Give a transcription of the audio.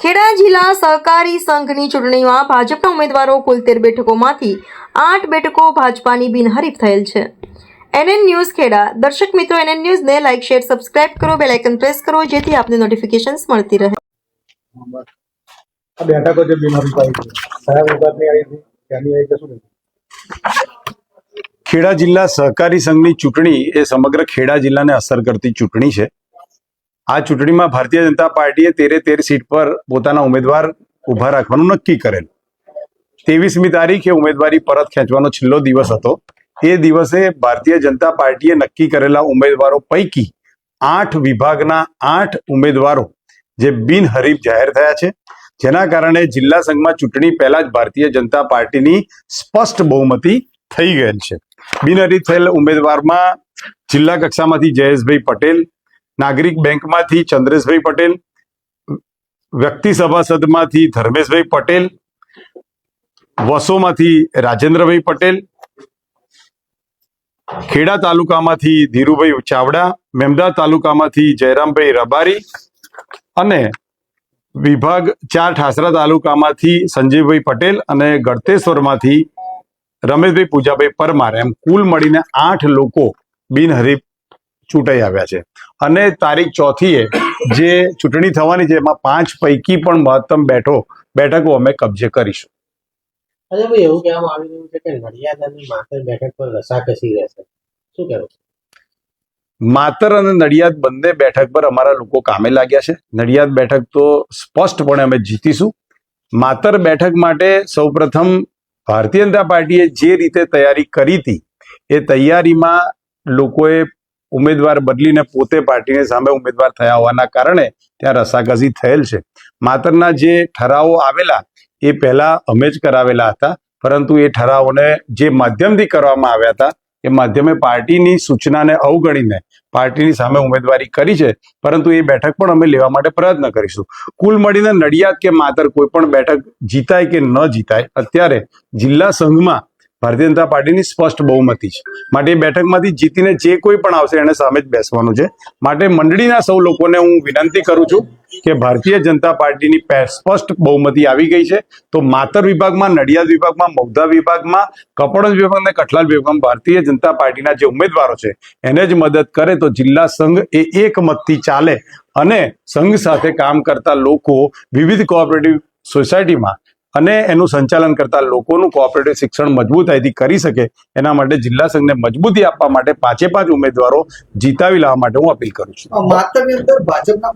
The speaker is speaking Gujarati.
ખેડા જિલ્લા સહકારી સંઘની ચૂંટણીમાં ભાજપના ઉમેદવારો કુલ 13 બેઠકોમાંથી 8 બેઠકો ભાજપાની બિનહરીફ થયેલ છે. NN news Kheda. દર્શક મિત્રો, NN ન્યૂઝને લાઇક, શેર, સબસ્ક્રાઇબ કરો, બેલ આઇકન પ્રેસ કરો જેથી આપને નોટિફિકેશન્સ મળતી રહે. બેઠકો જે બિનહરીફ આવી છે, કયા વિભાગની આવી હતી, ત્યાંની આવી છે, શું? ખેડા જિલ્લા સહકારી સંઘની ચૂંટણી એ સમગ્ર ખેડા જિલ્લાને અસર કરતી ચૂંટણી છે. આ ચૂંટણીમાં ભારતીય જનતા પાર્ટીએ 13 સીટ પર પોતાના ઉમેદવાર ઉભા રાખવાનું નક્કી કરેલ. 23મી તારીખે ઉમેદવારી પરત ખેંચવાનો છેલ્લો દિવસ હતો. એ દિવસે ભારતીય જનતા પાર્ટીએ નક્કી કરેલા ઉમેદવારો પૈકી 8 વિભાગના 8 ઉમેદવારો જે બિનહરીફ જાહેર થયા છે, જેના કારણે જિલ્લા સંઘમાં ચૂંટણી પહેલા જ ભારતીય જનતા પાર્ટીની સ્પષ્ટ બહુમતી થઈ ગયેલ છે. બિનહરીફ થયેલ ઉમેદવારમાં જિલ્લા કક્ષામાંથી જયેશભાઈ પટેલ, નાગરિક બેંકમાંથી ચંદ્રેશભાઈ પટેલ, વ્યક્તિ સભાસદમાંથી ધર્મેશભાઈ પટેલ, વસોમાંથી રાજેન્દ્રભાઈ પટેલ, ખેડા તાલુકામાંથી ધીરુભાઈ ચાવડા, મેમદા તાલુકામાંથી જયરામભાઈ રબારી અને વિભાગ 4 ઠાસરા તાલુકામાંથી સંજયભાઈ પટેલ અને ગળતેશ્વરમાંથી રમેશભાઈ પૂજાભાઈ પરમાર, એમ કુલ મળીને 8 લોકો બિનહરીફ ચૂંટાઈ આવ્યા છે. અને તારીખ 4મીએ જે ચૂંટણી થવાની છે એમાં 5 પૈકી પણ મહત્તમ બેઠકો અમે કબજે કરીશું. અરે ભાઈ, એવું કહેવામાં આવી રહ્યું છે કે નડિયાદ અને માતર બેઠક પર રસાકસી રહેશે, શું કહેવું? માતર અને નડિયાદ બંને બેઠક પર અમારા લોકો કામે લાગ્યા છે. નડિયાદ બેઠક તો સ્પષ્ટપણે અમે જીતીશું. માતર બેઠક માટે સૌપ્રથમ ભારતીય જનતા પાર્ટીએ જે રીતે તૈયારી કરી હતી એ તૈયારીમાં લોકોએ ઉમેદવાર બદલીને પોતે પાર્ટીની સામે ઉમેદવાર થયા હોવાના કારણે ત્યાં રસાકસી થયેલ છે. માતરના જે ઠરાવો આવેલા એ પહેલા અમે જ કરાવેલા હતા, પરંતુ એ ઠરાવોને જે માધ્યમથી કરવામાં આવ્યા હતા એ માધ્યમે પાર્ટીની સૂચનાને અવગણીને પાર્ટીની સામે ઉમેદવારી કરી છે, પરંતુ એ બેઠક પણ અમે લેવા માટે પ્રયત્ન કરીશું. કુલ મળીને નડિયાદ કે માતર કોઈ પણ બેઠક જીતાય કે ન જીતાય, અત્યારે જિલ્લા સંઘમાં ભારતીય જનતા પાર્ટીની સ્પષ્ટ બહુમતી છે. માટે એ બેઠકમાંથી જીતીને જે કોઈ પણ આવશે એને સામે જ બેસવાનું છે. માટે મંડળીના સૌ લોકોને હું વિનંતી કરું છું કે ભારતીય જનતા પાર્ટીની સ્પષ્ટ બહુમતી આવી ગઈ છે, તો માતર વિભાગમાં, નડિયાદ વિભાગમાં, મૌધા વિભાગમાં, કપડવંજ વિભાગ અને કઠલાલ વિભાગમાં ભારતીય જનતા પાર્ટીના જે ઉમેદવારો છે એને જ મદદ કરે તો જિલ્લા સંઘ એ એક મતથી ચાલે અને સંઘ સાથે કામ કરતા લોકો વિવિધ કોઓપરેટિવ સોસાયટીમાં અને એનું સંચાલન કરતા લોકોનું કોઓપરેટિવ શિક્ષણ મજબૂતાઈથી કરી શકે, એના માટે જિલ્લા સંઘને મજબૂતી આપવા માટે 5 ઉમેદવારો જીતાવી લાવવા માટે હું અપીલ કરું છું. માતરની અંદર ભાજપના